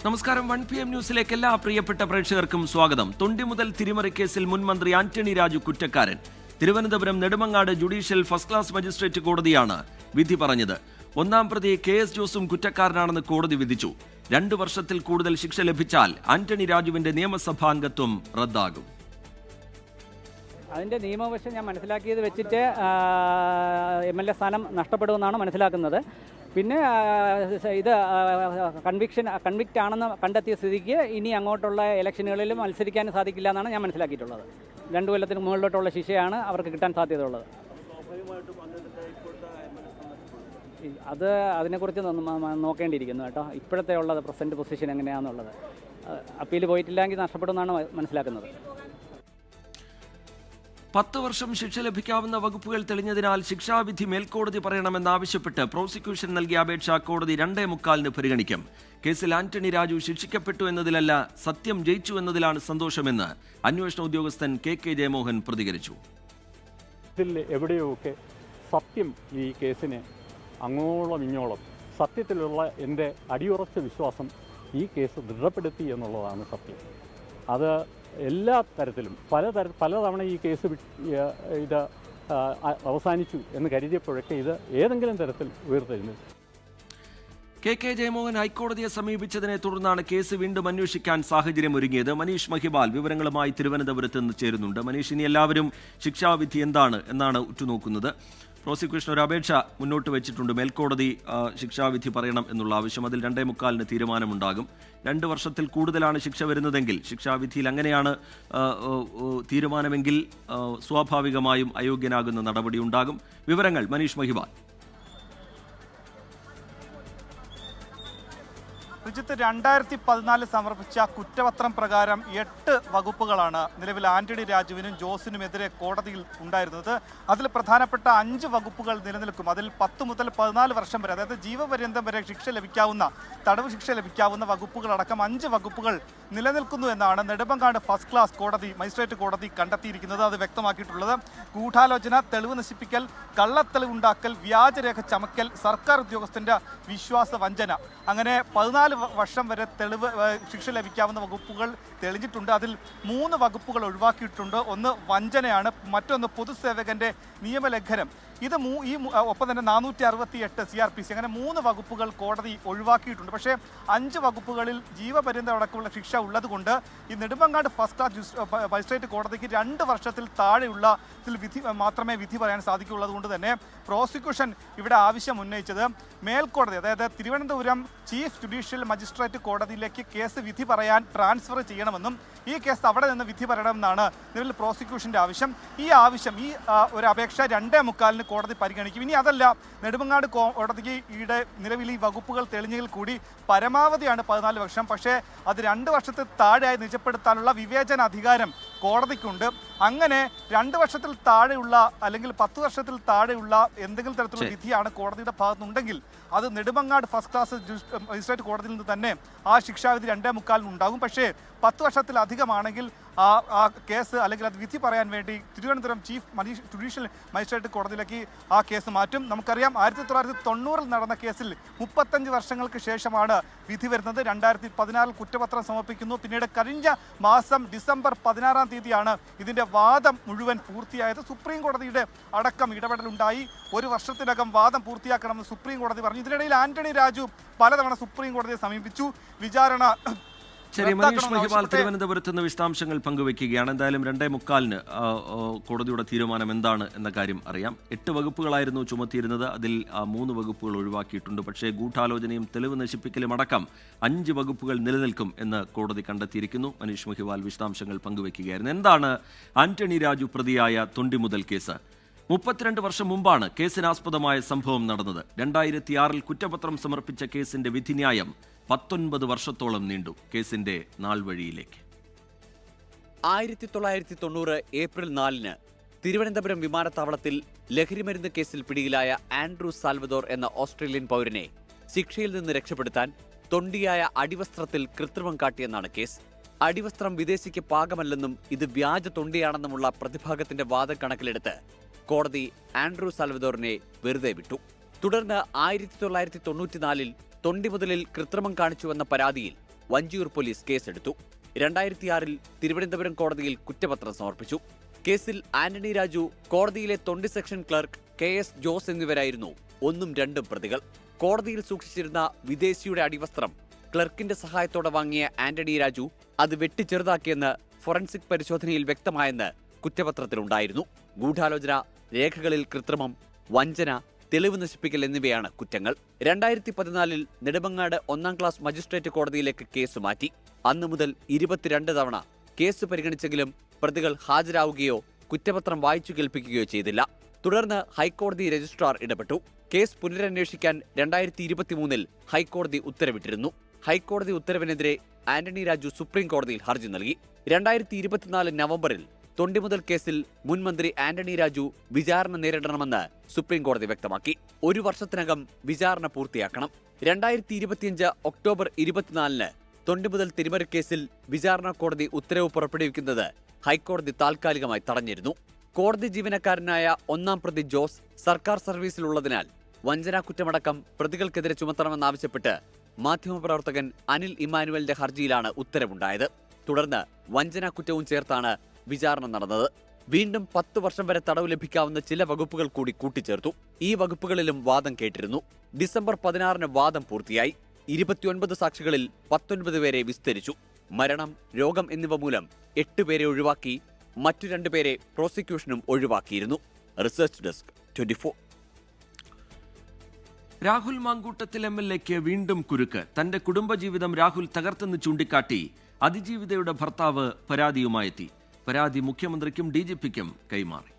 നമസ്കാരം. 1 PM ന്യൂസിലേക്ക് എല്ലാ പ്രിയപ്പെട്ട പ്രേക്ഷകർക്കും സ്വാഗതം. തൊണ്ടി മുതൽ തിരിമറി കേസിൽ മുൻ മന്ത്രി ആന്റണി രാജു കുറ്റക്കാരൻ. Thiruvananthapuram Nedumangad judicial first class magistrate കോടതിയാണ് വിധി പറഞ്ഞത്. ഒന്നാം പ്രതി KS ജോസും കുറ്റക്കാരനാണെന്ന് കോടതി വിധിച്ചു. 2 വർഷത്തിൽ കൂടുതൽ ശിക്ഷ ലഭിച്ചാൽ ആന്റണി രാജുവിന്റെ നിയമസഭാംഗത്വം റദ്ദാകും. അതിൻ്റെ നിയമവശം ഞാൻ മനസ്സിലാക്കിയത് വെച്ചിട്ട് MLA സ്ഥാനം നഷ്ടപ്പെടുമെന്നാണ് മനസ്സിലാക്കുന്നത്. പിന്നെ ഇത് കൺവിക്റ്റ് ആണെന്ന് കണ്ടെത്തിയ സ്ഥിതിക്ക് ഇനി അങ്ങോട്ടുള്ള ഇലക്ഷനുകളിൽ മത്സരിക്കാൻ സാധിക്കില്ല എന്നാണ് ഞാൻ മനസ്സിലാക്കിയിട്ടുള്ളത്. 2 കൊല്ലത്തിന് മുകളിലോട്ടുള്ള ശിക്ഷയാണ് അവർക്ക് കിട്ടാൻ സാധ്യതയുള്ളത്. അത് അതിനെക്കുറിച്ച് നോക്കേണ്ടിയിരിക്കുന്നു കേട്ടോ. ഇപ്പോഴത്തെ ഉള്ളത് പ്രസൻറ്റ് പൊസിഷൻ എങ്ങനെയാണെന്നുള്ളത് അപ്പീൽ പോയിട്ടില്ലെങ്കിൽ നഷ്ടപ്പെടുമെന്നാണ് മനസ്സിലാക്കുന്നത്. 10 വർഷം ശിക്ഷ ലഭിക്കാവുന്ന വകുപ്പുകൾ തെളിഞ്ഞതിനാൽ ശിക്ഷാവിധി മേൽക്കോടതി പറയണമെന്നാവശ്യപ്പെട്ട് പ്രോസിക്യൂഷൻ നൽകിയ അപേക്ഷ കോടതി 2:45 പരിഗണിക്കും. കേസിൽ ആന്റണി രാജു ശിക്ഷിക്കപ്പെട്ടു എന്നതിലല്ല, സത്യം ജയിച്ചു എന്നതിലാണ് സന്തോഷമെന്ന് അന്വേഷണ ഉദ്യോഗസ്ഥൻ KK ജയമോഹൻ പ്രതികരിച്ചു. ഇതിൽ എവിടെയൊക്കെ സത്യം ഈ കേസിന് അങ്ങോളം ഇങ്ങോളം സത്യത്തിലുള്ള എൻ്റെ അടിയുറച്ച വിശ്വാസം ഈ കേസ് ദൃഢപ്പെടുത്തി എന്നുള്ളതാണ് സത്യം. അത് എല്ലാ തരത്തിലും പലതവണ ഈ കേസ് ഇത് അവസാനിച്ചു എന്ന് കരുതിയപ്പോഴൊക്കെ ഇത് ഏതെങ്കിലും തരത്തിൽ ഉയർത്തെഴുന്നേറ്റു. KK ജയമോഹൻ ഹൈക്കോടതിയെ സമീപിച്ചതിനെ തുടർന്നാണ് കേസ് വീണ്ടും അന്വേഷിക്കാൻ സാഹചര്യം ഒരുങ്ങിയത്. മനീഷ് മഹിബാൽ വിവരങ്ങളുമായി തിരുവനന്തപുരത്ത് നിന്ന് ചേരുന്നുണ്ട്. മനീഷ്, ഇനി എല്ലാവരും ശിക്ഷാവിധി എന്താണ് എന്നാണ് ഉറ്റുനോക്കുന്നത്. പ്രോസിക്യൂഷൻ ഒരു അപേക്ഷ മുന്നോട്ട് വെച്ചിട്ടുണ്ട്. മേൽക്കോടതി ശിക്ഷാവിധി പറയണം എന്നുള്ള ആവശ്യം. അതിൽ 2:45 തീരുമാനമുണ്ടാകും. 2 വർഷത്തിൽ കൂടുതലാണ് ശിക്ഷ വരുന്നതെങ്കിൽ, ശിക്ഷാവിധിയിൽ അങ്ങനെയാണ് തീരുമാനമെങ്കിൽ സ്വാഭാവികമായും അയോഗ്യനാകുന്ന നടപടി ഉണ്ടാകും. വിവരങ്ങൾ മനീഷ് മഹിബാൽ. റിജിത്ത്, 2014 സമർപ്പിച്ച കുറ്റപത്രം പ്രകാരം 8 വകുപ്പുകളാണ് നിലവിൽ ആന്റണി രാജുവിനും ജോസിനുമെതിരെ കോടതിയിൽ ഉണ്ടായിരുന്നത്. അതിൽ പ്രധാനപ്പെട്ട 5 വകുപ്പുകൾ നിലനിൽക്കും. അതിൽ 10 മുതൽ 14 വർഷം വരെ, അതായത് ജീവപര്യന്തം വരെ ശിക്ഷ ലഭിക്കാവുന്ന, തടവ് ശിക്ഷ ലഭിക്കാവുന്ന വകുപ്പുകളടക്കം 5 വകുപ്പുകൾ നിലനിൽക്കുന്നു എന്നാണ് നെടുമങ്ങാട് ഫസ്റ്റ് ക്ലാസ് കോടതി, മജിസ്ട്രേറ്റ് കോടതി കണ്ടെത്തിയിരിക്കുന്നത്. അത് വ്യക്തമാക്കിയിട്ടുള്ളത് ഗൂഢാലോചന, തെളിവ് നശിപ്പിക്കൽ, കള്ളത്തെളിവുണ്ടാക്കൽ, വ്യാജരേഖ ചമക്കൽ, സർക്കാർ ഉദ്യോഗസ്ഥന്റെ വിശ്വാസ വഞ്ചന, അങ്ങനെ 14 വർഷം വരെ ശിക്ഷ ലഭിക്കാവുന്ന വകുപ്പുകൾ തെളിഞ്ഞിട്ടുണ്ട്. അതിൽ 3 വകുപ്പുകൾ ഒഴിവാക്കിയിട്ടുണ്ട്. ഒന്ന് വഞ്ചനയാണ്, മറ്റൊന്ന് പൊതുസേവകന്റെ നിയമലംഘനം. ഒപ്പം തന്നെ 468 CRPC, അങ്ങനെ 3 വകുപ്പുകൾ കോടതി ഒഴിവാക്കിയിട്ടുണ്ട്. പക്ഷേ 5 വകുപ്പുകളിൽ ജീവപര്യന്തം അടക്കമുള്ള ശിക്ഷ ഉള്ളതുകൊണ്ട് ഈ നെടുമങ്ങാട് ഫസ്റ്റ് ക്ലാസ് മജിസ്ട്രേറ്റ് കോടതിക്ക് 2 വർഷത്തിൽ താഴെയുള്ള മാത്രമേ വിധി പറയാൻ സാധിക്കുള്ളത് കൊണ്ട് തന്നെ പ്രോസിക്യൂഷൻ ഇവിടെ ആവശ്യം ഉന്നയിച്ചത് മേൽക്കോടതി, അതായത് തിരുവനന്തപുരം ചീഫ് ജുഡീഷ്യൽ മജിസ്ട്രേറ്റ് കോടതിയിലേക്ക് കേസ് വിധി പറയാൻ ട്രാൻസ്ഫർ ചെയ്യണമെന്നും ഈ കേസ് അവിടെ നിന്ന് വിധി പറയണമെന്നാണ് നിലവിൽ പ്രോസിക്യൂഷൻ്റെ ആവശ്യം. ഈ ഒരു അപേക്ഷ 2:45 കോടതി പരിഗണിക്കും. ഇനി അതല്ല, നെടുമങ്ങാട് കോടതിക്ക് ഈയിടെ നിലവിൽ ഈ വകുപ്പുകൾ തെളിഞ്ഞെങ്കിൽ കൂടി പരമാവധിയാണ് 14 വർഷം. പക്ഷേ അത് 2 വർഷത്തിൽ താഴെയായി നിജപ്പെടുത്താനുള്ള വിവേചന അധികാരം കോടതിക്കുണ്ട്. അങ്ങനെ 2 വർഷത്തിൽ താഴെയുള്ള അല്ലെങ്കിൽ 10 വർഷത്തിൽ താഴെയുള്ള എന്തെങ്കിലും തരത്തിലുള്ള വിധിയാണ് കോടതിയുടെ ഭാഗത്തുനിന്നുണ്ടെങ്കിൽ അത് നെടുമങ്ങാട് ഫസ്റ്റ് ക്ലാസ് മജിസ്ട്രേറ്റ് കോടതിയിൽ നിന്ന് തന്നെ ആ ശിക്ഷാവിധി 2:45 ഉണ്ടാകും. പക്ഷേ 10 വർഷത്തിലധികമാണെങ്കിൽ ആ കേസ് അല്ലെങ്കിൽ അത് വിധി പറയാൻ വേണ്ടി തിരുവനന്തപുരം ചീഫ് ജുഡീഷ്യൽ മജിസ്ട്രേറ്റ് കോടതിയിലേക്ക് ആ കേസ് മാറ്റും. നമുക്കറിയാം 1990 നടന്ന കേസിൽ 35 വർഷങ്ങൾക്ക് ശേഷമാണ് വിധി വരുന്നത്. 2016 കുറ്റപത്രം സമർപ്പിക്കുന്നു. പിന്നീട് കഴിഞ്ഞ മാസം ഡിസംബർ 16 തീയതിയാണ് ഇതിൻ്റെ വാദം മുഴുവൻ പൂർത്തിയായത്. സുപ്രീം കോടതിയുടെ അടക്കം ഇടപെടലുണ്ടായി. 1 വർഷത്തിനകം വാദം പൂർത്തിയാക്കണമെന്ന് സുപ്രീം കോടതി പറഞ്ഞു. ഇതിനിടയിൽ ആന്റണി രാജു പലതവണ സുപ്രീം കോടതിയെ സമീപിച്ചു. വിചാരണ ശരി, മനീഷ് മഹിബാൽ തിരുവനന്തപുരത്ത് നിന്ന് വിശദാംശങ്ങൾ പങ്കുവയ്ക്കുകയാണ്. എന്തായാലും 2:45 കോടതിയുടെ തീരുമാനം എന്താണ് എന്ന കാര്യം അറിയാം. 8 വകുപ്പുകളായിരുന്നു ചുമത്തിയിരുന്നത്. അതിൽ 3 വകുപ്പുകൾ ഒഴിവാക്കിയിട്ടുണ്ട്. പക്ഷേ ഗൂഢാലോചനയും തെളിവ് നശിപ്പിക്കലും അടക്കം 5 വകുപ്പുകൾ നിലനിൽക്കും എന്ന് കോടതി കണ്ടെത്തിയിരിക്കുന്നു. മനീഷ് മഹിബാൽ വിശദാംശങ്ങൾ പങ്കുവയ്ക്കുകയായിരുന്നു. എന്താണ് ആന്റണി രാജു പ്രതിയായ തൊണ്ടി മുതൽ കേസ്? 32 വർഷം മുമ്പാണ് കേസിനാസ്പദമായ സംഭവം നടന്നത്. 2006 കുറ്റപത്രം സമർപ്പിച്ച കേസിന്റെ വിധിന്യായം 19 വർഷത്തോളം നീണ്ടു. കേസിന്റെ നാൾവഴിയിലേക്ക് 1990 ഏപ്രിൽ 4 തിരുവനന്തപുരം വിമാനത്താവളത്തിൽ ലഹരിമരുന്ന് കേസിൽ പിടിയിലായ ആൻഡ്രൂ സാൽവദോർ എന്ന ഓസ്ട്രേലിയൻ പൗരനെ ശിക്ഷയിൽ നിന്ന് രക്ഷപ്പെടുത്താൻ തൊണ്ടിയായ അടിവസ്ത്രത്തിൽ കൃത്രിമം കാട്ടിയെന്നാണ് കേസ്. അടിവസ്ത്രം വിദേശിക്ക് പാകമല്ലെന്നും ഇത് വ്യാജ തൊണ്ടിയാണെന്നുമുള്ള പ്രതിഭാഗത്തിന്റെ വാദം കണക്കിലെടുത്ത് കോടതി ആൻഡ്രൂ സാൽവദോറിനെ വെറുതെ വിട്ടു. തുടർന്ന് 1994 തൊണ്ടി മുതലിൽ കൃത്രിമം കാണിച്ചുവെന്ന പരാതിയിൽ വഞ്ചിയൂർ പോലീസ് കേസെടുത്തു. 2006 തിരുവനന്തപുരം കോടതിയിൽ കുറ്റപത്രം സമർപ്പിച്ചു. കേസിൽ ആന്റണി രാജു, കോടതിയിലെ തൊണ്ടി സെക്ഷൻ ക്ലർക്ക് KS ജോസ് എന്നിവരായിരുന്നു 1ഉം 2ഉം പ്രതികൾ. കോടതിയിൽ സൂക്ഷിച്ചിരുന്ന വിദേശിയുടെ അടിവസ്ത്രം ക്ലർക്കിന്റെ സഹായത്തോടെ വാങ്ങിയ ആന്റണി രാജു അത് വെട്ടിച്ചെറുതാക്കിയെന്ന് ഫോറൻസിക് പരിശോധനയിൽ വ്യക്തമായെന്ന് കുറ്റപത്രത്തിലുണ്ടായിരുന്നു. ഗൂഢാലോചന, രേഖകളിൽ കൃത്രിമം, വഞ്ചന, തെളിവ് നശിപ്പിക്കൽ എന്നിവയാണ് കുറ്റങ്ങൾ. 2014 നെടുമങ്ങാട് 1ാം ക്ലാസ് മജിസ്ട്രേറ്റ് കോടതിയിലേക്ക് കേസ് മാറ്റി. അന്നു മുതൽ 22 തവണ കേസ് പരിഗണിച്ചെങ്കിലും പ്രതികൾ ഹാജരാവുകയോ കുറ്റപത്രം വായിച്ചു കേൾപ്പിക്കുകയോ ചെയ്തില്ല. തുടർന്ന് ഹൈക്കോടതി രജിസ്ട്രാർ ഇടപെട്ടു. കേസ് പുനരന്വേഷിക്കാൻ 2023 ഹൈക്കോടതി ഉത്തരവിട്ടിരുന്നു. ഹൈക്കോടതി ഉത്തരവിനെതിരെ ആന്റണി രാജു സുപ്രീം കോടതിയിൽ ഹർജി നൽകി. 2024 നവംബറിൽ തൊണ്ടിമുതൽ കേസിൽ മുൻ മന്ത്രി ആന്റണി രാജു വിചാരണ നേരിടണമെന്ന് സുപ്രീം കോടതി വ്യക്തമാക്കി. 1 വർഷത്തിനകം വിചാരണ പൂർത്തിയാക്കണം. 2025 ഒക്ടോബർ 24 തൊണ്ടിമുതൽ തിരിമറിക്കേസിൽ വിചാരണ കോടതി ഉത്തരവ് പുറപ്പെടുവിക്കുന്നത് ഹൈക്കോടതി താൽക്കാലികമായി തടഞ്ഞിരുന്നു. കോടതി ജീവനക്കാരനായ 1ാം പ്രതി ജോസ് സർക്കാർ സർവീസിലുള്ളതിനാൽ വഞ്ചനാ കുറ്റമടക്കം പ്രതികൾക്കെതിരെ ചുമത്തണമെന്നാവശ്യപ്പെട്ട് മാധ്യമപ്രവർത്തകൻ അനിൽ ഇമ്മാനുവലിന്റെ ഹർജിയിലാണ് ഉത്തരവുണ്ടായത്. തുടർന്ന് വഞ്ചനാ കുറ്റവും ചേർത്താണ് വിചാരണ നടന്നത്. വീണ്ടും 10 വർഷം വരെ തടവ് ലഭിക്കാവുന്ന ചില വകുപ്പുകൾ കൂടി കൂട്ടിച്ചേർത്തു. ഈ വകുപ്പുകളിലും വാദം കേട്ടിരുന്നു. ഡിസംബർ 16 വാദം പൂർത്തിയായി. 29 സാക്ഷികളിൽ 19 പേരെ വിസ്തരിച്ചു. മരണം, രോഗം എന്നിവ മൂലം 8 പേരെ ഒഴിവാക്കി. മറ്റു 2 പേരെ പ്രോസിക്യൂഷനും ഒഴിവാക്കിയിരുന്നു. Research desk 24. രാഹുൽ മാങ്കൂട്ടത്തിൽ MLAക്ക് വീണ്ടും കുരുക്ക്. തന്റെ കുടുംബജീവിതം രാഹുൽ തകർത്തെന്ന് ചൂണ്ടിക്കാട്ടി അതിജീവിതയുടെ ഭർത്താവ് പരാതിയുമായെത്തി. പരാതി മുഖ്യമന്ത്രിക്കും DGPക്കും കൈമാറി.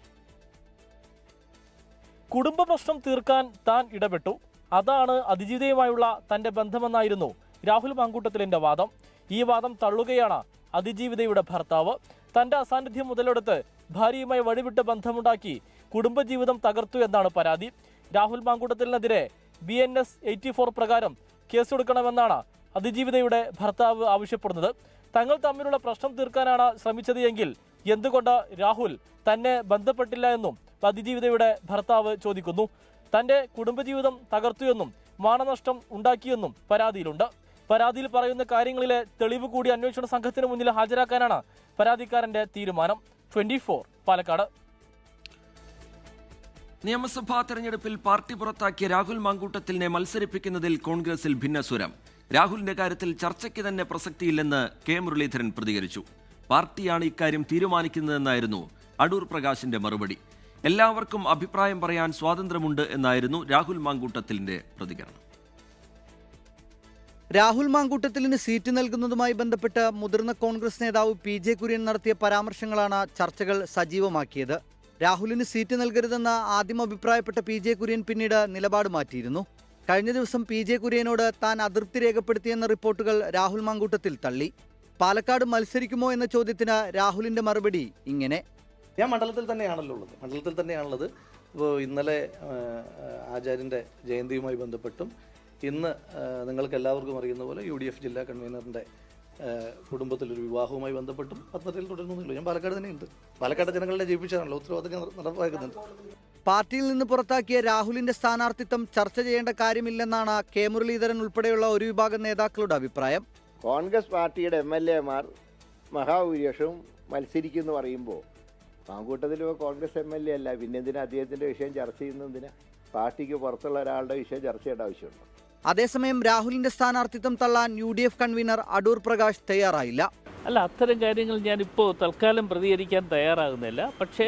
കുടുംബ പ്രശ്നം തീർക്കാൻ താൻ ഇടപെട്ടു, അതാണ് അതിജീവിതയുമായുള്ള തന്റെ ബന്ധമെന്നായിരുന്നു രാഹുൽ മാങ്കൂട്ടത്തിലിന്റെ വാദം. ഈ വാദം തള്ളുകയാണ് അതിജീവിതയുടെ ഭർത്താവ്. തന്റെ അസാന്നിധ്യം മുതലെടുത്ത് ഭാര്യയുമായി വഴിവിട്ട ബന്ധമുണ്ടാക്കി കുടുംബജീവിതം തകർത്തു എന്നാണ് പരാതി. രാഹുൽ മാങ്കൂട്ടത്തിനെതിരെ BNS 84 പ്രകാരം കേസെടുക്കണമെന്നാണ് അതിജീവിതയുടെ ഭർത്താവ് ആവശ്യപ്പെടുന്നത്. തങ്ങൾ തമ്മിലുള്ള പ്രശ്നം തീർക്കാനാണ് ശ്രമിച്ചത് എങ്കിൽ എന്തുകൊണ്ട് രാഹുൽ തന്നെ ബന്ധപ്പെട്ടില്ല എന്നും അതിജീവിതയുടെ ഭർത്താവ് ചോദിക്കുന്നു. തന്റെ കുടുംബജീവിതം തകർത്തുവെന്നും മാനനഷ്ടം ഉണ്ടാക്കിയെന്നും പരാതിയിലുണ്ട്. പരാതിയിൽ പറയുന്ന കാര്യങ്ങളിലെ തെളിവ് കൂടി അന്വേഷണ സംഘത്തിന് മുന്നിൽ ഹാജരാക്കാനാണ് പരാതിക്കാരന്റെ തീരുമാനം. 24 പാലക്കാട്. നിയമസഭാ തെരഞ്ഞെടുപ്പിൽ പാർട്ടി പുറത്താക്കിയ രാഹുൽ മാങ്കൂട്ടത്തിലിനെ മത്സരിപ്പിക്കുന്നതിൽ കോൺഗ്രസിൽ ഭിന്നസ്വരം. രാഹുലിന്റെ കാര്യത്തിൽ ചർച്ചയ്ക്ക് തന്നെ പ്രസക്തിയില്ലെന്ന് K മുരളീധരൻ പ്രതികരിച്ചു. പാർട്ടിയാണ് ഇക്കാര്യം തീരുമാനിക്കുന്നതെന്നായിരുന്നു അടൂർ പ്രകാശിന്റെ മറുപടി. എല്ലാവർക്കും അഭിപ്രായം പറയാൻ സ്വാതന്ത്ര്യമുണ്ട് എന്നായിരുന്നു രാഹുൽ മാങ്കൂട്ടത്തിലിന്റെ പ്രതികരണം. രാഹുൽ മാങ്കൂട്ടത്തിലിന് സീറ്റ് നൽകുന്നതുമായി ബന്ധപ്പെട്ട് മുതിർന്ന കോൺഗ്രസ് നേതാവ് PJ കുര്യൻ നടത്തിയ പരാമർശങ്ങളാണ് ചർച്ചകൾ സജീവമാക്കിയത്. രാഹുലിന് സീറ്റ് നൽകരുതെന്ന് ആദ്യം അഭിപ്രായപ്പെട്ട PJ കുര്യൻ പിന്നീട് നിലപാട് മാറ്റിയിരുന്നു. കഴിഞ്ഞ ദിവസം PJ കുര്യനോട് താൻ അതൃപ്തി രേഖപ്പെടുത്തിയെന്ന റിപ്പോർട്ടുകൾ രാഹുൽ മാങ്കൂട്ടത്തിൽ തള്ളി. പാലക്കാട് മത്സരിക്കുമോ എന്ന ചോദ്യത്തിന് രാഹുലിന്റെ മറുപടി ഇങ്ങനെ: ഞാൻ മണ്ഡലത്തിൽ തന്നെയാണുള്ളത്. ഇപ്പോൾ ഇന്നലെ ആചാര്യൻ്റെ ജയന്തിയുമായി ബന്ധപ്പെട്ടും ഇന്ന് നിങ്ങൾക്ക് എല്ലാവർക്കും അറിയുന്ന പോലെ UDF ജില്ലാ കൺവീനറിൻ്റെ കുടുംബത്തിലൊരു വിവാഹവുമായി ബന്ധപ്പെട്ടും പത്മത്തിൽ തുടരുന്നില്ല. ഞാൻ പാലക്കാട് തന്നെയുണ്ട്. പാലക്കാട് ജനങ്ങളുടെ ജയിപ്പിച്ചാണല്ലോ ഉത്തരവാദിത്തം നടപ്പാക്കുന്നുണ്ട്. പാർട്ടിയിൽ നിന്ന് പുറത്താക്കിയ രാഹുലിന്റെ സ്ഥാനാർത്ഥിത്വം ചർച്ച ചെയ്യേണ്ട കാര്യമില്ലെന്നാണ് K മുരളീധരൻ ഉൾപ്പെടെയുള്ള ഒരു വിഭാഗം നേതാക്കളുടെ അഭിപ്രായം. കോൺഗ്രസ് പാർട്ടിയുടെ MLAമാർ മഹാഭൂരിപക്ഷവും മത്സരിക്കുമെന്ന് പറയുമ്പോൾ മാങ്കൂട്ടത്തിൽ കോൺഗ്രസ് MLA അല്ല, പിന്നെ എന്തിനാ അദ്ദേഹത്തിൻ്റെ വിഷയം ചർച്ച ചെയ്യുന്നതിന്? പാർട്ടിക്ക് പുറത്തുള്ള ഒരാളുടെ വിഷയം ചർച്ച ചെയ്യേണ്ട ആവശ്യമുണ്ടോ? അതേസമയം രാഹുലിന്റെ സ്ഥാനാർത്ഥിത്വം തള്ളാൻ UDF കൺവീനർ അടൂർ പ്രകാശ് തയ്യാറായില്ല. അല്ല, അത്തരം കാര്യങ്ങൾ ഞാനിപ്പോൾ തൽക്കാലം പ്രതികരിക്കാൻ തയ്യാറാകുന്നില്ല. പക്ഷേ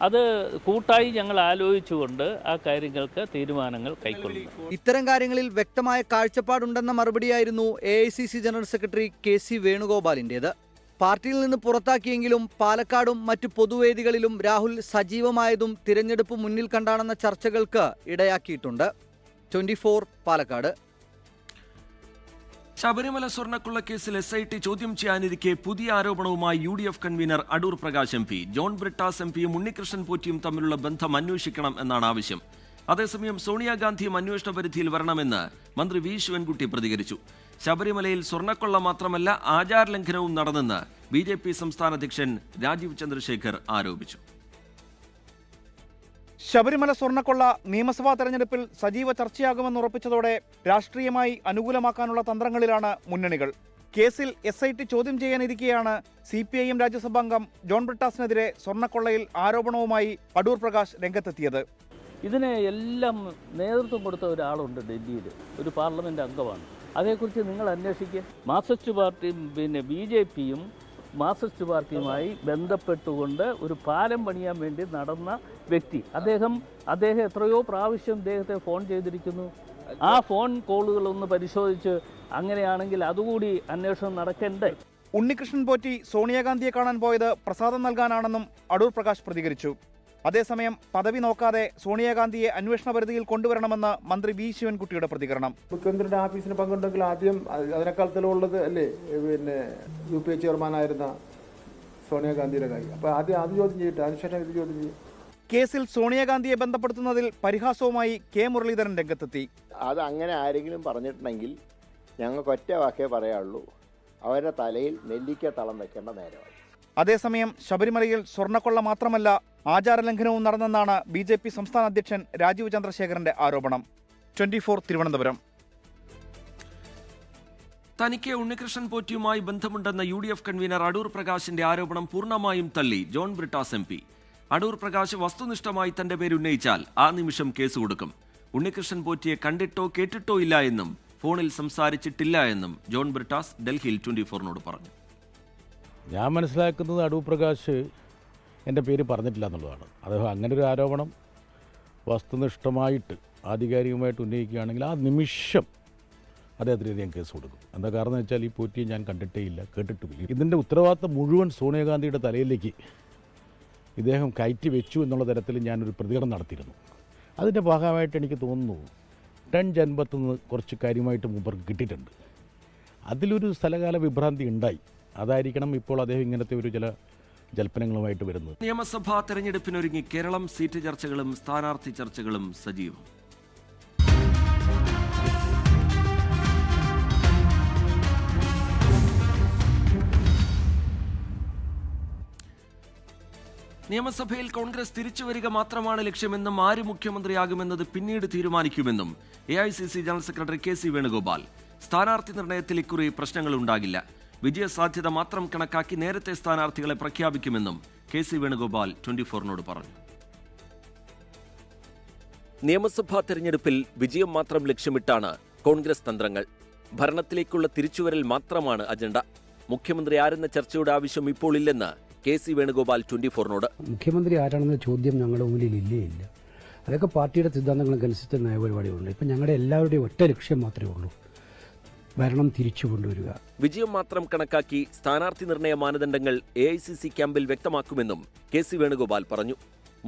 അത് കൂട്ടായി ഞങ്ങൾ ആലോചിച്ചുകൊണ്ട് ആ കാര്യങ്ങൾക്ക് തീരുമാനങ്ങൾ കൈക്കൊള്ളുന്നു. ഇത്തരം കാര്യങ്ങളിൽ വ്യക്തമായ കാഴ്ചപ്പാടുണ്ടെന്ന മറുപടിയായിരുന്നു AICC ജനറൽ സെക്രട്ടറി KC വേണുഗോപാലിൻ്റേത്. പാർട്ടിയിൽ നിന്ന് പുറത്താക്കിയെങ്കിലും പാലക്കാടും മറ്റു പൊതുവേദികളിലും രാഹുൽ സജീവമായതും തിരഞ്ഞെടുപ്പ് മുന്നിൽ കണ്ടാണെന്ന ചർച്ചകൾക്ക് ഇടയാക്കിയിട്ടുണ്ട്. 24 പാലക്കാട്. ശബരിമല സ്വർണ്ണക്കൊള്ളക്കേസിൽ SIT ചോദ്യം ചെയ്യാനിരിക്കെ പുതിയ ആരോപണവുമായി UDF convener Adoor Prakash MP. John Brittas MPയും ഉണ്ണികൃഷ്ണൻ പോറ്റിയും തമ്മിലുള്ള ബന്ധം അന്വേഷിക്കണം എന്നാണ് ആവശ്യം. അതേസമയം സോണിയാഗാന്ധിയും അന്വേഷണ പരിധിയിൽ വരണമെന്ന് മന്ത്രി V ശിവൻകുട്ടി പ്രതികരിച്ചു. ശബരിമലയിൽ സ്വർണ്ണക്കൊള്ള മാത്രമല്ല ആചാരലംഘനവും നടന്നെന്ന് BJP സംസ്ഥാന അധ്യക്ഷൻ രാജീവ് ചന്ദ്രശേഖർ ആരോപിച്ചു. ശബരിമല സ്വർണ്ണക്കൊള്ള നിയമസഭാ തെരഞ്ഞെടുപ്പിൽ സജീവ ചർച്ചയാകുമെന്ന് ഉറപ്പിച്ചതോടെ രാഷ്ട്രീയമായി അനുകൂലമാക്കാനുള്ള തന്ത്രങ്ങളിലാണ് മുന്നണികൾ. കേസിൽ SIT ചോദ്യം ചെയ്യാനിരിക്കെയാണ് CPIM രാജ്യസഭാംഗം ജോൺ ബ്രിട്ടാസിനെതിരെ സ്വർണ്ണക്കൊള്ളയിൽ ആരോപണവുമായി അടൂർ പ്രകാശ് രംഗത്തെത്തിയത്. ഇതിന് എല്ലാം നേതൃത്വം കൊടുത്ത ഒരാളുണ്ട് ഡൽഹിയിൽ, ഒരു പാർലമെൻറ്റ് അംഗമാണ്. അതേക്കുറിച്ച് നിങ്ങൾ അന്വേഷിക്കുക. മാർക്സിസ്റ്റ് പാർട്ടിയും BJPയും മാർക്സിസ്റ്റ് പാർട്ടിയുമായി ബന്ധപ്പെട്ടുകൊണ്ട് ഒരു പാലം പണിയാൻ വേണ്ടി നടന്ന വ്യക്തി. അദ്ദേഹം എത്രയോ പ്രാവശ്യം അദ്ദേഹത്തെ ഫോൺ ചെയ്തിരിക്കുന്നു. ആ ഫോൺ കോളുകളൊന്ന് പരിശോധിച്ച് അങ്ങനെയാണെങ്കിൽ അതുകൂടി അന്വേഷണം നടക്കണ്ടേ? ഉണ്ണികൃഷ്ണൻ പോറ്റി സോണിയാഗാന്ധിയെ കാണാൻ പോയത് പ്രസാദം നൽകാനാണെന്നും അടൂർ പ്രകാശ് പ്രതികരിച്ചു. അതേസമയം പദവി നോക്കാതെ സോണിയാഗാന്ധിയെ അന്വേഷണ പരിധിയിൽ കൊണ്ടുവരണമെന്ന് മന്ത്രി വി ശിവൻകുട്ടിയുടെ പ്രതികരണം. മുഖ്യമന്ത്രിയുടെ ഓഫീസിന് പങ്കുണ്ടെങ്കിൽ ആദ്യം അതിനേക്കാൾ തെളിവുള്ളത് അല്ലേ UPA ചെയർമാനായിരുന്ന സോണിയാഗാന്ധിയുടെ കാര്യം. അപ്പോൾ ആദ്യം അത് ചോദ്യം ചെയ്തിട്ട് അതിനുശേഷം ഇത് ചോദ്യം ചെയ്യും. കേസിൽ സോണിയാഗാന്ധിയെ ബന്ധപ്പെടുത്തുന്നതിൽ പരിഹാസവുമായി K മുരളീധരൻ രംഗത്തെത്തി. അത് അങ്ങനെ ആരെങ്കിലും പറഞ്ഞിട്ടുണ്ടെങ്കിൽ ഞങ്ങൾക്ക് ഒറ്റ വാക്കേ പറയാനുള്ളൂ, അവരുടെ തലയിൽ നെല്ലിക്ക തളം വെക്കേണ്ട നേരമായി. അതേസമയം ശബരിമലയിൽ സ്വർണ്ണക്കൊള്ള മാത്രമല്ല ആചാരലംഘനവും നടന്നെന്നാണ് BJP സംസ്ഥാന അധ്യക്ഷൻ രാജീവ് ചന്ദ്രശേഖരന്റെ ആരോപണം. 24 തിരുവനന്തപുരം. തനിക്ക് ഉണ്ണികൃഷ്ണൻ പോറ്റിയുമായി ബന്ധമുണ്ടെന്ന UDF കൺവീനർ അടൂർ പ്രകാശിന്റെ ആരോപണം പൂർണ്ണമായും തള്ളി ജോൺ ബ്രിട്ടാസ് MP. അടൂർ പ്രകാശ് വസ്തുനിഷ്ഠമായി തന്റെ പേര് ഉന്നയിച്ചാൽ ആ നിമിഷം കേസ് കൊടുക്കും. ഉണ്ണികൃഷ്ണൻ പോറ്റിയെ കണ്ടിട്ടോ കേട്ടിട്ടോ ഇല്ല എന്നും ഫോണിൽ സംസാരിച്ചിട്ടില്ല എന്നും ജോൺ ബ്രിട്ടാസ് ഡൽഹിയിൽ 24നോട് പറഞ്ഞു. ഞാൻ മനസ്സിലാക്കുന്നത് അടൂർ പ്രകാശ് എൻ്റെ പേര് പറഞ്ഞിട്ടില്ല എന്നുള്ളതാണ്. അദ്ദേഹം അങ്ങനെ ഒരു ആരോപണം വസ്തുനിഷ്ഠമായിട്ട് ആധികാരികമായിട്ട് ഉന്നയിക്കുകയാണെങ്കിൽ ആ നിമിഷം അദ്ദേഹത്തിന് ഞാൻ കേസ് കൊടുക്കും. എന്താ കാരണം എന്ന് വെച്ചാൽ ഈ പോറ്റിയെ ഞാൻ കണ്ടിട്ടേ ഇല്ല, കേട്ടിട്ടുമില്ല. ഇതിൻ്റെ ഉത്തരവാദിത്തം മുഴുവൻ സോണിയാഗാന്ധിയുടെ തലയിലേക്ക് ഇദ്ദേഹം കയറ്റി വെച്ചു എന്നുള്ള തരത്തിൽ ഞാനൊരു പ്രതികരണം നടത്തിയിരുന്നു. അതിൻ്റെ ഭാഗമായിട്ട് എനിക്ക് തോന്നുന്നു 10 ജൻപത്ത് നിന്ന് കുറച്ച് കാര്യമായിട്ട് മൂപ്പർക്ക് കിട്ടിയിട്ടുണ്ട്. അതിലൊരു സ്ഥലകാല വിഭ്രാന്തി ഉണ്ടായി. അതായിരിക്കണം ഇപ്പോൾ അദ്ദേഹം ഇങ്ങനത്തെ ഒരു ചില ജൽപ്പനങ്ങളുമായിട്ട് വരുന്നത്. നിയമസഭാ തെരഞ്ഞെടുപ്പിനൊരുങ്ങി കേരളം. സീറ്റ് ചർച്ചകളും സ്ഥാനാർത്ഥി ചർച്ചകളും സജീവം. നിയമസഭയിൽ കോൺഗ്രസ് തിരിച്ചുവരിക മാത്രമാണ് ലക്ഷ്യമെന്നും ആര് മുഖ്യമന്ത്രിയാകുമെന്നത് പിന്നീട് തീരുമാനിക്കുമെന്നും AICC general secretary KC Venugopal. സ്ഥാനാർത്ഥി നിർണയത്തിൽ ഇക്കുറി പ്രശ്നങ്ങളുണ്ടാകില്ല. വിജയസാധ്യത മാത്രം കണക്കാക്കി നേരത്തെ സ്ഥാനാർത്ഥികളെ പ്രഖ്യാപിക്കുമെന്നും KC വേണുഗോപാൽ 24നോട് പറഞ്ഞു. നിയമസഭാ തെരഞ്ഞെടുപ്പിൽ വിജയം മാത്രം ലക്ഷ്യമിട്ടാണ് കോൺഗ്രസ് തന്ത്രങ്ങൾ. ഭരണത്തിലേക്കുള്ള തിരിച്ചുവരൽ മാത്രമാണ് അജണ്ട. മുഖ്യമന്ത്രി ആരെന്ന ചർച്ചയുടെ ആവശ്യം ഇപ്പോൾ ഇല്ലെന്ന് KC വേണുഗോപാൽ 24നോട്. മുഖ്യമന്ത്രി ആരാണെന്ന ചോദ്യം ഞങ്ങളുടെ മുന്നിൽ ഇല്ല. അതൊക്കെ പാർട്ടിയുടെ സിദ്ധാന്തങ്ങൾക്കനുസരിച്ച് നയപരിപാടികളുണ്ട്. ഇപ്പം ഞങ്ങളുടെ എല്ലാവരുടെയും ഒറ്റ ലക്ഷ്യം മാത്രമേ ഉള്ളൂ, ഭരണം തിരിച്ചു കൊണ്ടുവരിക. വിജയം മാത്രം കണക്കാക്കി സ്ഥാനാർത്ഥി നിർണയ മാനദണ്ഡങ്ങൾ AICC ക്യാമ്പിൽ വ്യക്തമാക്കുമെന്നും KC വേണുഗോപാൽ പറഞ്ഞു.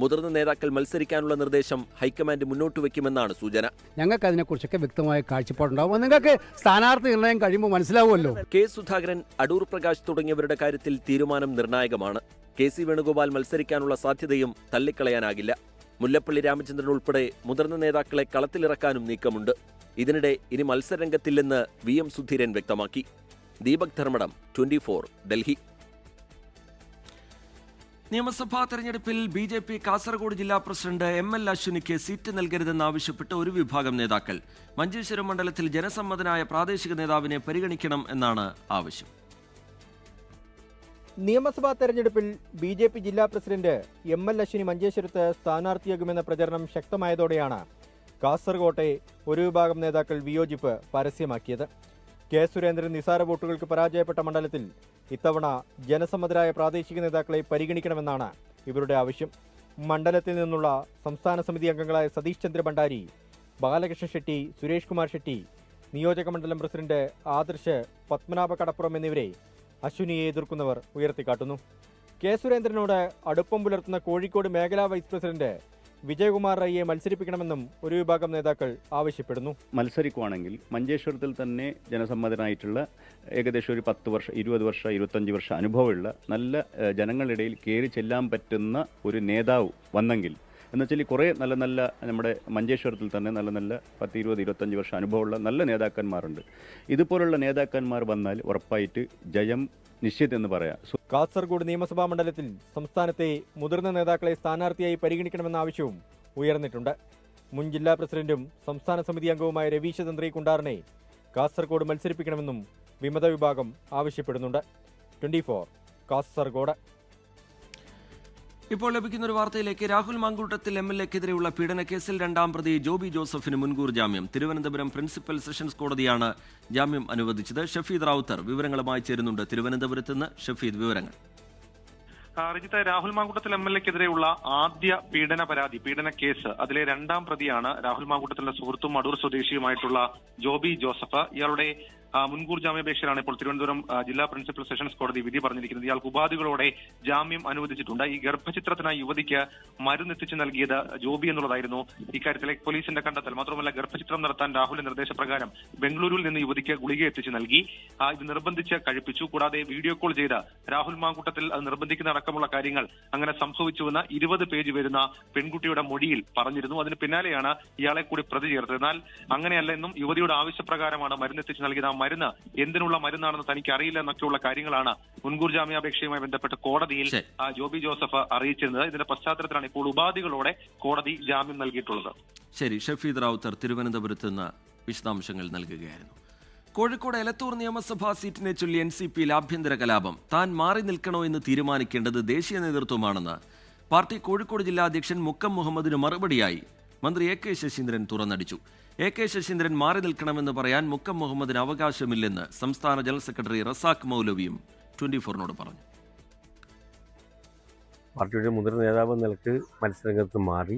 മുതിർന്ന നേതാക്കൾ മത്സരിക്കാനുള്ള നിർദ്ദേശം ഹൈക്കമാൻഡ് മുന്നോട്ട് വയ്ക്കുമെന്നാണ് സൂചന. ഞങ്ങൾക്ക് അതിനെക്കുറിച്ചൊക്കെ വ്യക്തമായ കാഴ്ചപ്പാടുണ്ടാവും. നിങ്ങൾക്ക് സ്ഥാനാർത്ഥി നിർണയം കഴിയുമ്പോൾ മനസ്സിലാവുമല്ലോ. K സുധാകരൻ, അടൂർ പ്രകാശ് തുടങ്ങിയവരുടെ കാര്യത്തിൽ തീരുമാനം നിർണായകമാണ്. KC വേണുഗോപാൽ മത്സരിക്കാനുള്ള സാധ്യതയും തള്ളിക്കളയാനാകില്ല. മുല്ലപ്പള്ളി രാമചന്ദ്രൻ ഉൾപ്പെടെ മുതിർന്ന നേതാക്കളെ കളത്തിലിറക്കാനും നീക്കമുണ്ട്. ഇതിനിടെ ഇനി മത്സരരംഗത്തില്ലെന്ന് VM സുധീരൻ വ്യക്തമാക്കി. ദീപക് ധർമ്മടം, 24 ഡൽഹി. നിയമസഭാ തെരഞ്ഞെടുപ്പിൽ BJP കാസർഗോഡ് ജില്ലാ പ്രസിഡന്റ് ML അശ്വിനിക്ക് സീറ്റ് നൽകരുതെന്നാവശ്യപ്പെട്ട് ഒരു വിഭാഗം നേതാക്കൾ. മഞ്ചേശ്വരം മണ്ഡലത്തിൽ ജനസമ്മതനായ പ്രാദേശിക നേതാവിനെ പരിഗണിക്കണം എന്നാണ് ആവശ്യം. നിയമസഭാ തെരഞ്ഞെടുപ്പിൽ BJP ജില്ലാ പ്രസിഡന്റ് ML അശ്വിനി മഞ്ചേശ്വരത്ത് സ്ഥാനാർത്ഥിയാകുമെന്ന പ്രചരണം ശക്തമായതോടെയാണ് കാസർകോട്ടെ ഒരു വിഭാഗം നേതാക്കൾ വിയോജിപ്പ് പരസ്യമാക്കിയത്. K സുരേന്ദ്രൻ നിസാര വോട്ടുകൾക്ക് പരാജയപ്പെട്ട മണ്ഡലത്തിൽ ഇത്തവണ ജനസമ്മതരായ പ്രാദേശിക നേതാക്കളെ പരിഗണിക്കണമെന്നാണ് ഇവരുടെ ആവശ്യം. മണ്ഡലത്തിൽ നിന്നുള്ള സംസ്ഥാന സമിതി അംഗങ്ങളായ സതീഷ് ചന്ദ്ര ഭണ്ഡാരി, ബാലകൃഷ്ണ ഷെട്ടി, സുരേഷ് കുമാർ ഷെട്ടി, നിയോജക മണ്ഡലം പ്രസിഡന്റ് ആദർശ് പത്മനാഭ കടപ്പുറം എന്നിവരെ അശ്വിനിയെ എതിർക്കുന്നവർ ഉയർത്തിക്കാട്ടുന്നു. K സുരേന്ദ്രനോട് അടുപ്പം പുലർത്തുന്ന കോഴിക്കോട് മേഖലാ വൈസ് പ്രസിഡന്റ് വിജയകുമാർ റയ്യെ മത്സരിപ്പിക്കണമെന്നും ഒരു വിഭാഗം നേതാക്കൾ ആവശ്യപ്പെടുന്നു. മത്സരിക്കുവാണെങ്കിൽ മഞ്ചേശ്വരത്തിൽ തന്നെ ജനസമ്മതനായിട്ടുള്ള ഏകദേശം ഒരു 10 വർഷം, 20 വർഷം, 25 വർഷം അനുഭവമുള്ള നല്ല ജനങ്ങളിടയിൽ കയറി ചെല്ലാൻ പറ്റുന്ന ഒരു നേതാവ് വന്നെങ്കിൽ, എന്നുവെച്ചാൽ കുറേ നല്ല നല്ല നമ്മുടെ മഞ്ചേശ്വരത്തിൽ തന്നെ നല്ല നല്ല 10, 20, 25 വർഷം അനുഭവമുള്ള നല്ല നേതാക്കന്മാരുണ്ട്. ഇതുപോലുള്ള നേതാക്കന്മാർ വന്നാൽ ഉറപ്പായിട്ട് ജയം നിശ്ചിതമെന്ന് പറയാം. കാസർഗോഡ് നിയമസഭാ മണ്ഡലത്തിൽ സംസ്ഥാനത്തെ മുതിർന്ന നേതാക്കളെ സ്ഥാനാർത്ഥിയായി പരിഗണിക്കണമെന്ന ആവശ്യവും ഉയർന്നിട്ടുണ്ട്. മുൻ ജില്ലാ പ്രസിഡന്റും സംസ്ഥാന സമിതി അംഗവുമായ രവീശ തന്ത്രി കുണ്ടാറിനെ കാസർഗോഡ് മത്സരിപ്പിക്കണമെന്നും വിമത വിഭാഗം ആവശ്യപ്പെടുന്നുണ്ട്. 24 കാസർഗോഡ്. ഇപ്പോൾ ലഭിക്കുന്ന ഒരു വാർത്തയിലേക്ക്. രാഹുൽ മാങ്കൂട്ടത്തിൽ MLA-ക്കെതിരെയുള്ള പീഡനക്കേസിൽ രണ്ടാം പ്രതി ജോബി ജോസഫിന് മുൻകൂർ ജാമ്യം. തിരുവനന്തപുരം പ്രിൻസിപ്പൽ സെഷൻസ് കോടതിയാണ് ജാമ്യം അനുവദിച്ചത്. ഷഫീദ് റാവുത്തർ വിവരങ്ങളുമായി ചേരുന്നുണ്ട് തിരുവനന്തപുരത്ത് നിന്ന്. ഷഫീദ്, വിവരങ്ങൾ. രജിത്ത്, രാഹുൽ മാങ്കൂട്ടത്തിൽ MLA-ക്കെതിരെയുള്ള ആദ്യ പീഡന കേസ്, അതിലെ രണ്ടാം പ്രതിയാണ് രാഹുൽ മാങ്കൂട്ടത്തിന്റെ സുഹൃത്തും അടൂർ സ്വദേശിയുമായിട്ടുള്ള ജോബി ജോസഫ്. ഇയാളുടെ മുൻകൂർ ജാമ്യാപേക്ഷയിലാണ് ഇപ്പോൾ തിരുവനന്തപുരം ജില്ലാ പ്രിൻസിപ്പൽ സെഷൻസ് കോടതി വിധി പറഞ്ഞിരിക്കുന്നത്. ഇയാൾക്ക് ഉപാധികളോടെ ജാമ്യം അനുവദിച്ചിട്ടുണ്ട്. ഈ ഗർഭചിത്രത്തിനായി യുവതിക്ക് മരുന്നെത്തിച്ചു നൽകിയത് ജോബി എന്നുള്ളതായിരുന്നു ഇക്കാര്യത്തിലെ പോലീസിന്റെ കണ്ടെത്തൽ. മാത്രമല്ല, ഗർഭചിത്രം നടത്താൻ രാഹുലിന്റെ നിർദ്ദേശപ്രകാരം ബംഗളൂരുവിൽ നിന്ന് യുവതിക്ക് ഗുളിക എത്തിച്ചു നൽകി. ഇത് നിർബന്ധിച്ച് കഴിപ്പിച്ചു. കൂടാതെ വീഡിയോ കോൾ ചെയ്ത് രാഹുൽ മാങ്കൂട്ടത്തിൽ അത് നിർബന്ധിക്കുന്ന അടക്കമുള്ള കാര്യങ്ങൾ അങ്ങനെ സംഭവിച്ചുവെന്ന് 20 പേജ് വരുന്ന പെൺകുട്ടിയുടെ മൊഴിയിൽ പറഞ്ഞിരുന്നു. അതിന് പിന്നാലെയാണ് ഇയാളെ കൂടി പ്രതി ചേർത്തത്. എന്നാൽ അങ്ങനെയല്ല എന്നും യുവതിയുടെ ആവശ്യപ്രകാരമാണ് മരുന്നെത്തിച്ചു നൽകിയത്. മരുന്ന് എന്തിനുള്ള മരുന്നാണെന്ന് തനിക്ക് അറിയില്ല എന്നൊക്കെയുള്ള കാര്യങ്ങളാണ് മുൻകൂർ ജാമ്യാപേക്ഷയുമായി ബന്ധപ്പെട്ട് കോടതിയിൽ ജോബി ജോസഫ് അറിയിച്ചിരുന്നത്. ഇതിന്റെ പശ്ചാത്തലത്തിലാണ് ഇപ്പോൾ ഉപാധികളോടെ കോടതി ജാമ്യം നൽകിയിട്ടുള്ളത്. ശരി, ഷഫീദ് റാവുത്തർ തിരുവനന്തപുരത്ത് നിന്ന് വിശദാംശങ്ങൾ നൽകുകയായിരുന്നു. കോഴിക്കോട് എലത്തൂർ നിയമസഭാ സീറ്റിനെ ചൊല്ലി NCPയിൽ ആഭ്യന്തര കലാപം. താൻ മാറി നിൽക്കണോ എന്ന് തീരുമാനിക്കേണ്ടത് ദേശീയ നേതൃത്വമാണെന്ന് പാർട്ടി കോഴിക്കോട് ജില്ലാ അധ്യക്ഷൻ മുക്കം മുഹമ്മദിന് മറുപടിയായി മന്ത്രി AK ശശീന്ദ്രൻ തുറന്നടിച്ചു. AK ശശീന്ദ്രൻ മാറി നിൽക്കണമെന്ന് പറയാൻ മുക്കം മുഹമ്മദിന് അവകാശമില്ലെന്ന് സംസ്ഥാന ജനറൽ സെക്രട്ടറി റസാഖ് മൗലവിയും 24-നോട് പറഞ്ഞു. പാർട്ടിയുടെ മുതിർന്ന നേതാവ് നിലക്ക് മത്സരരംഗത്ത് മാറി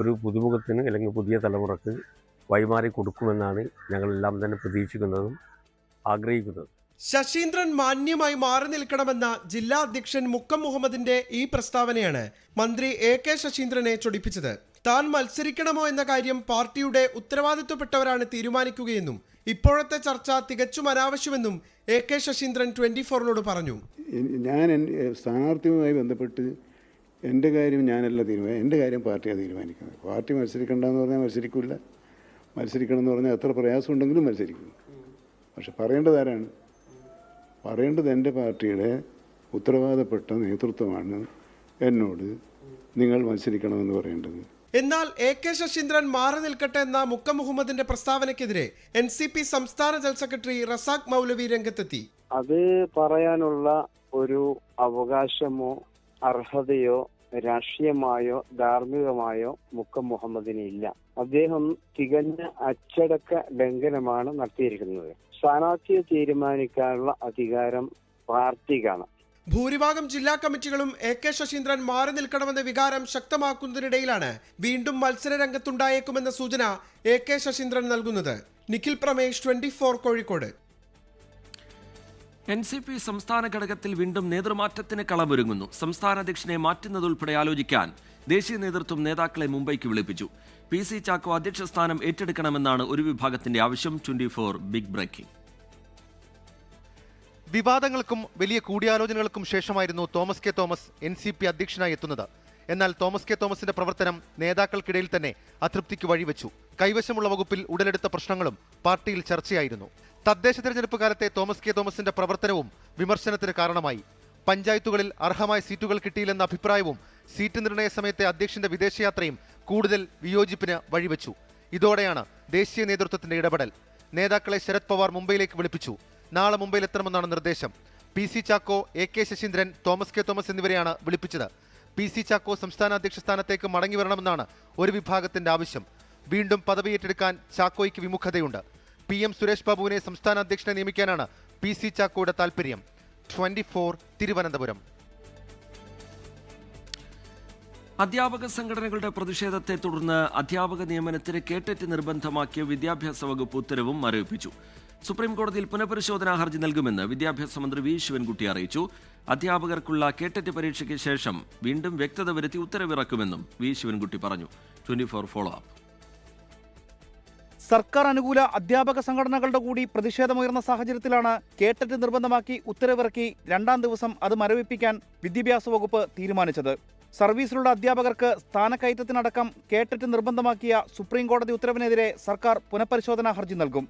ഒരു പുതുമുഖത്തിന് അല്ലെങ്കിൽ പുതിയ തലമുറക്ക് വഴിമാറി കൊടുക്കുമെന്നാണ് ഞങ്ങളെല്ലാം തന്നെ പ്രതീക്ഷിക്കുന്നതും ആഗ്രഹിക്കുന്നതും. ശശീന്ദ്രൻ മാന്യമായി മാറി നിൽക്കണമെന്ന ജില്ലാ അധ്യക്ഷൻ മുക്കം മുഹമ്മദിന്റെ ഈ പ്രസ്താവനയാണ് മന്ത്രി AK ശശീന്ദ്രനെ ചൊടിപ്പിച്ചത്. താൻ മത്സരിക്കണമോ എന്ന കാര്യം പാർട്ടിയുടെ ഉത്തരവാദിത്വപ്പെട്ടവരാണ് തീരുമാനിക്കുകയെന്നും ഇപ്പോഴത്തെ ചർച്ച തികച്ചും അനാവശ്യമെന്നും AK ശശീന്ദ്രൻ 24-നോട് പറഞ്ഞു. ഞാൻ സ്ഥാനാർത്ഥിയുമായി ബന്ധപ്പെട്ട് എൻ്റെ കാര്യം ഞാനല്ല തീരുമാനം, എൻ്റെ കാര്യം പാർട്ടിയാണ് തീരുമാനിക്കുന്നത്. പാർട്ടി മത്സരിക്കണ്ടെന്ന് പറഞ്ഞാൽ മത്സരിക്കില്ല, മത്സരിക്കണം എന്ന് പറഞ്ഞാൽ എത്ര പ്രയാസമുണ്ടെങ്കിലും മത്സരിക്കും. പക്ഷെ പറയേണ്ടത് ആരാണ്? പറയേണ്ടത് എൻ്റെ പാർട്ടിയുടെ ഉത്തരവാദപ്പെട്ട നേതൃത്വമാണ് എന്നോട് നിങ്ങൾ മത്സരിക്കണമെന്ന് പറയേണ്ടത്. എന്നാൽ AK ശശീന്ദ്രൻ മാറി നിൽക്കട്ടെ എന്ന മുക്കം മുഹമ്മദിന്റെ പ്രസ്താവനയ്ക്കെതിരെ NCP സംസ്ഥാന ജനറൽ സെക്രട്ടറി റസാഖ് മൗലവി രംഗത്തെത്തി. അത് പറയാനുള്ള ഒരു അവകാശമോ അർഹതയോ രാഷ്ട്രീയമായോ ധാർമ്മികമായോ മുക്കം മുഹമ്മദിന് ഇല്ല. അദ്ദേഹം തികഞ്ഞ അച്ചടക്ക ലംഘനമാണ് നടത്തിയിരിക്കുന്നത്. സ്ഥാനാർത്ഥിയെ തീരുമാനിക്കാനുള്ള അധികാരം പാർട്ടിക്കാണ്. ഭൂരിഭാഗം ജില്ലാ കമ്മിറ്റികളും AK ശശീന്ദ്രൻ മാറി നിൽക്കണമെന്ന വികാരം ശക്തമാക്കുന്നതിനിടയിലാണ് വീണ്ടും മത്സര രംഗത്തുണ്ടായേക്കുമെന്ന സൂചന AK ശശീന്ദ്രൻ നൽകുന്നത്. നിഖിൽ പ്രമേഷ്, 24 കോഴിക്കോട്. NCP സംസ്ഥാന ഘടകത്തിൽ വീണ്ടും നേതൃമാറ്റത്തിന് കളമൊരുങ്ങുന്നു. സംസ്ഥാന അധ്യക്ഷനെ മാറ്റുന്നതുൾപ്പെടെ ആലോചിക്കാൻ ദേശീയ നേതൃത്വം നേതാക്കളെ മുംബൈക്ക് വിളിപ്പിച്ചു. PC ചാക്കോ അധ്യക്ഷ സ്ഥാനം ഏറ്റെടുക്കണമെന്നാണ് ഒരു വിഭാഗത്തിന്റെ ആവശ്യം. 24 ബിഗ് ബ്രേക്കിംഗ്. വിവാദങ്ങൾക്കും വലിയ കൂടിയാലോചനകൾക്കും ശേഷമായിരുന്നു തോമസ് കെ തോമസ് NCP അധ്യക്ഷനായി എത്തുന്നത്. എന്നാൽ തോമസ് കെ തോമസിന്റെ പ്രവർത്തനം നേതാക്കൾക്കിടയിൽ തന്നെ അതൃപ്തിക്ക് വഴിവെച്ചു. കൈവശമുള്ള വകുപ്പിൽ ഉടലെടുത്ത പ്രശ്നങ്ങളും പാർട്ടിയിൽ ചർച്ചയായിരുന്നു. തദ്ദേശ തെരഞ്ഞെടുപ്പ് കാലത്തെ തോമസ് കെ തോമസിന്റെ പ്രവർത്തനവും വിമർശനത്തിന് കാരണമായി. പഞ്ചായത്തുകളിൽ അർഹമായ സീറ്റുകൾ കിട്ടിയില്ലെന്ന അഭിപ്രായവും സീറ്റ് നിർണയ സമയത്തെ അധ്യക്ഷന്റെ വിദേശയാത്രയും കൂടുതൽ വിയോജിപ്പിന് വഴിവെച്ചു. ഇതോടെയാണ് ദേശീയ നേതൃത്വത്തിന്റെ ഇടപെടൽ. നേതാക്കളെ ശരത് പവാർ മുംബൈയിലേക്ക് വിളിപ്പിച്ചു. നാളെ മുംബൈയിലെത്തണമെന്നാണ് നിർദ്ദേശം. PC Chacko, AK Saseendran, Thomas K Thomas എന്നിവരെയാണ് വിളിപ്പിച്ചത്. PC ചാക്കോ സംസ്ഥാന അധ്യക്ഷ സ്ഥാനത്തേക്ക് മടങ്ങി വരണമെന്നാണ് ഒരു വിഭാഗത്തിന്റെ ആവശ്യം. വീണ്ടും പദവി ഏറ്റെടുക്കാൻ ചാക്കോയ്ക്ക് വിമുഖതയുണ്ട്. PM സുരേഷ് ബാബുവിനെ സംസ്ഥാന അധ്യക്ഷനെ നിയമിക്കാനാണ് PC ചാക്കോയുടെ താൽപര്യം. 24 തിരുവനന്തപുരം. അധ്യാപക സംഘടനകളുടെ പ്രതിഷേധത്തെ തുടർന്ന് അധ്യാപക നിയമനത്തിന് കേട്ടറ്റ് നിർബന്ധമാക്കിയ വിദ്യാഭ്യാസ വകുപ്പ് ഉത്തരവും മരവിപ്പിച്ചു. സുപ്രീംകോടതിയിൽ പുനഃപരിശോധനാ ഹർജി നൽകുമെന്ന് വിദ്യാഭ്യാസ മന്ത്രി V ശിവൻകുട്ടി അറിയിച്ചു. അധ്യാപകർക്കുള്ള കേട്ടറ്റ് പരീക്ഷയ്ക്ക് ശേഷം വീണ്ടും വ്യക്തത വരുത്തി ഉത്തരവിറക്കുമെന്നും V ശിവൻകുട്ടി പറഞ്ഞു. 24 ഫോളോ അപ്പ്. സർക്കാർ അനുകൂല അധ്യാപക സംഘടനകളുടെ കൂടി പ്രതിഷേധമുയർന്ന സാഹചര്യത്തിലാണ് കേട്ടറ്റ് നിർബന്ധമാക്കി ഉത്തരവിറക്കി രണ്ടാം ദിവസം അത് മരവിപ്പിക്കാൻ വിദ്യാഭ്യാസ വകുപ്പ് തീരുമാനിച്ചത്. സർവീസിലുള്ള അധ്യാപകർക്ക് സ്ഥാനക്കയറ്റത്തിനടക്കം കേട്ടറ്റ് നിർബന്ധമാക്കിയ സുപ്രീംകോടതി ഉത്തരവിനെതിരെ സർക്കാർ പുനഃപരിശോധനാ ഹർജി നൽകും.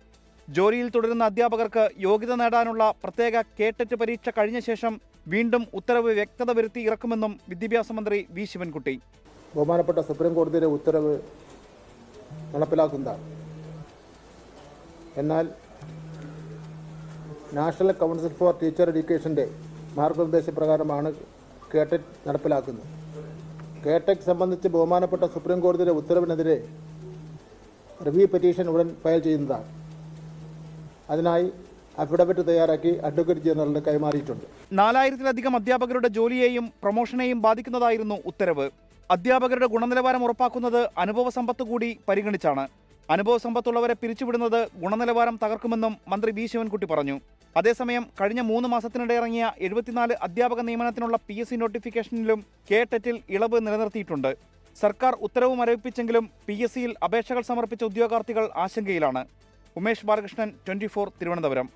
ജോലിയിൽ തുടരുന്ന അധ്യാപകർക്ക് യോഗ്യത നേടാനുള്ള പ്രത്യേക കേട്ടറ്റ് പരീക്ഷ കഴിഞ്ഞ ശേഷം വീണ്ടും ഉത്തരവ് വ്യക്തത വരുത്തി ഇറക്കുമെന്നും വിദ്യാഭ്യാസ മന്ത്രി V ശിവൻകുട്ടി. ബഹുമാനപ്പെട്ട സുപ്രീംകോടതിയുടെ ഉത്തരവ് നടപ്പിലാക്കുന്നതാണ്. എന്നാൽ നാഷണൽ കൗൺസിൽ ഫോർ ടീച്ചർ എഡ്യൂക്കേഷൻ്റെ മാർഗനിർദ്ദേശപ്രകാരമാണ് കേടെറ്റ് നടപ്പിലാക്കുന്നത്. കേടെറ്റ് സംബന്ധിച്ച് ബഹുമാനപ്പെട്ട സുപ്രീം കോടതിയുടെ ഉത്തരവിനെതിരെ റിവ്യൂ പെറ്റീഷൻ ഉടൻ ഫയൽ ചെയ്യുന്നതാണ്. അതിനായി അഫിഡവിറ്റ് തയ്യാറാക്കി അഡ്വക്കേറ്റ് ജനറലിന് കൈമാറിയിട്ടുണ്ട്. 4000-ലധികം അധ്യാപകരുടെ ജോലിയെയും പ്രൊമോഷനെയും ബാധിക്കുന്നതായിരുന്നു ഉത്തരവ്. അധ്യാപകരുടെ ഗുണനിലവാരം ഉറപ്പാക്കുന്നത് അനുഭവ സമ്പത്ത് കൂടി പരിഗണിച്ചാണ്. അനുഭവ സമ്പത്തുള്ളവരെ പിരിച്ചുവിടുന്നത് ഗുണനിലവാരം തകർക്കുമെന്നും മന്ത്രി വി ശിവൻകുട്ടി പറഞ്ഞു. അതേസമയം കഴിഞ്ഞ 3 മാസത്തിനിടെ ഇറങ്ങിയ 74 അധ്യാപക നിയമനത്തിനുള്ള PSC നോട്ടിഫിക്കേഷനിലും കേടെറ്റിൽ ഇളവ് നിലനിർത്തിയിട്ടുണ്ട്. സർക്കാർ ഉത്തരവ് മരവിപ്പിച്ചെങ്കിലും PSCയിൽ അപേക്ഷകൾ സമർപ്പിച്ച ഉദ്യോഗാർത്ഥികൾ ആശങ്കയിലാണ്. ഉമേഷ് ബാലകൃഷ്ണൻ, 24 തിരുവനന്തപുരം.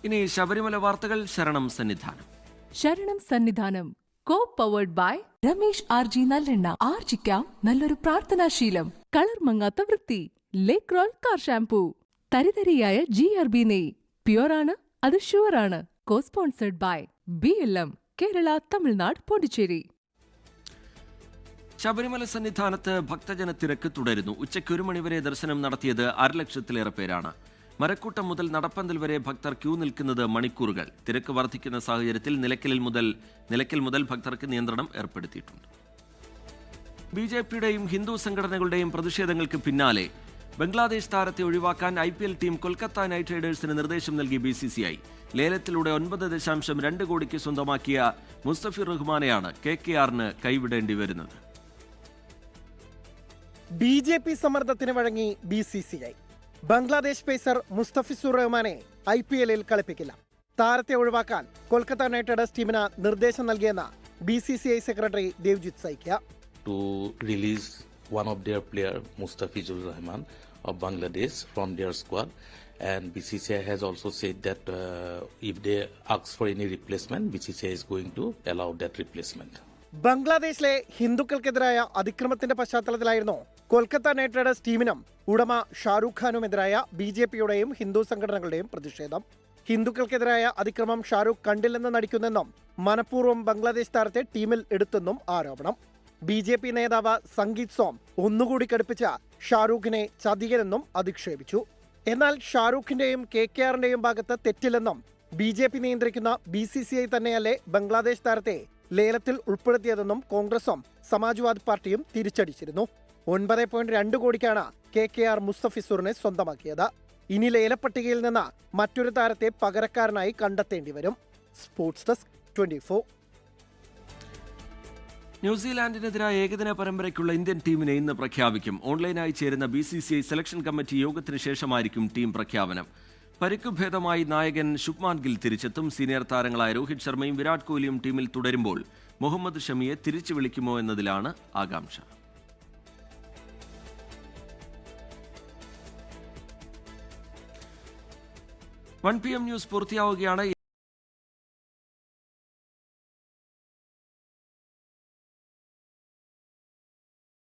ഇനി ശബരിമല വാർത്തകൾ. ശരണം സന്നിധാനം co powered by Ramesh RG നല്ലെണ്ണ. ആർജിക്കാം നല്ലൊരു പ്രാർത്ഥനാശീലം. കളർ മങ്ങാത്ത വൃത്തി. ലേക്രോൾ കാർ ഷാംപൂ. തരിതരിയായ GRB നെയ്. പ്യുവറാണ്, അത് ഷുവറാണ്. Co sponsored by BLM Kerala, Tamil Nadu, Pondicherry. Sabarimala സന്നിധാനത്ത് ഭക്തജന തിരക്ക് തുടരുന്നു. ഉച്ചയ്ക്ക് 1 മണിവരെ ദർശനം നടത്തിയത് 1.5 ലക്ഷത്തിലേറെ പേരാണ്. മരക്കൂട്ടം മുതൽ നടപ്പന്തൽ വരെ ഭക്തർ ക്യൂ നിൽക്കുന്നത് മണിക്കൂറുകൾ. തിരക്ക് വർദ്ധിക്കുന്ന സാഹചര്യത്തിൽ നിലയ്ക്കൽ മുതൽ ഭക്തർക്ക് നിയന്ത്രണം ഏർപ്പെടുത്തിയിട്ടുണ്ട്. BJPയുടെയും ഹിന്ദു സംഘടനകളുടെയും പ്രതിഷേധങ്ങൾക്ക് പിന്നാലെ ബംഗ്ലാദേശ് താരത്തെ ഒഴിവാക്കാൻ IPL ടീം കൊൽക്കത്ത നൈറ്റ് റൈഡേഴ്സിന് നിർദ്ദേശം നൽകി BCCI. ലേലത്തിലൂടെ 9.2 കോടിക്ക് സ്വന്തമാക്കിയ മുസ്തഫിർ റഹ്മാനെയാണ് KKRന് കൈവിടേണ്ടി വരുന്നത്. BJP സമ്മർദ്ദത്തിന് വഴങ്ങി BCCI. ബംഗ്ലാദേശ് പേസർ മുസ്തഫിസുർ റഹ്മാനെ IPLൽ കളിപ്പിക്കില്ല. താരത്തെ ഒഴിവാക്കാൻ കൊൽക്കത്ത നൈറ്റ് റൈഡേഴ്സ് ടീമിന് നിർദ്ദേശം നൽകിയെന്ന് BCCI secretary Devjith Saikia. To release one of their player, Mustafizur Rahman of Bangladesh, from their squad, and BCCI has also said that if they ask for any replacement, BCCI is going to allow that replacement. ബംഗ്ലാദേശിലെ ഹിന്ദുക്കൾക്കെതിരായ അതിക്രമത്തിന്റെ പശ്ചാത്തലത്തിലായിരുന്നു Kolkata night Riders ടീമിനും ഉടമ ഷാരൂഖ് ഖാനുമെതിരായ BJPയുടെയും ഹിന്ദു സംഘടനകളുടെയും പ്രതിഷേധം. ഹിന്ദുക്കൾക്കെതിരായ അതിക്രമം ഷാരൂഖ് കണ്ടില്ലെന്ന് നടിക്കുന്നെന്നും മനഃപൂർവ്വം ബംഗ്ലാദേശ് താരത്തെ ടീമിൽ എടുത്തെന്നും ആരോപണം. BJP നേതാവ് സംഗീത് സോം ഒന്നുകൂടി കടുപ്പിച്ച ഷാരൂഖിനെ ചതികരെന്നും അധിക്ഷേപിച്ചു. എന്നാൽ ഷാരൂഖിന്റെയും KKRന്റെയും ഭാഗത്ത് തെറ്റില്ലെന്നും BJP നിയന്ത്രിക്കുന്ന BCCI തന്നെയല്ലേ ബംഗ്ലാദേശ് താരത്തെ ലേലത്തിൽ ഉൾപ്പെടുത്തിയതെന്നും കോൺഗ്രസും സമാജ്വാദി പാർട്ടിയും തിരിച്ചടിച്ചിരുന്നു. 9.2 കോടിക്കാണ് KKR മുസ്തഫിസുറിനെ സ്വന്തമാക്കിയത്. ഇനി ലേലപ്പട്ടികയിൽ നിന്ന് മറ്റൊരു താരത്തെ പകരക്കാരനായി കണ്ടെത്തേണ്ടി വരും. Sports desk 24. ന്യൂസിലാൻഡിനെതിരായ ഏകദിന പരമ്പരയ്ക്കുള്ള ഇന്ത്യൻ ടീമിനെ ഇന്ന് പ്രഖ്യാപിക്കും. ഓൺലൈനായി ചേരുന്ന BCCI സെലക്ഷൻ കമ്മിറ്റി യോഗത്തിന് ശേഷമായിരിക്കും ടീം പ്രഖ്യാപനം. പരിക്കുഭേദമായി നായകൻ ശുഭ്മാൻ ഗിൽ തിരിച്ചെത്തും. സീനിയർ താരങ്ങളായ രോഹിത് ശർമ്മയും വിരാട് കോഹ്ലിയും ടീമിൽ തുടരുമ്പോൾ മുഹമ്മദ് ഷമിയെ തിരിച്ചു വിളിക്കുമോ എന്നതിലാണ് ആകാംക്ഷ. 1 PM ന്യൂസ് പൂർത്തിയാവുകയാണ്.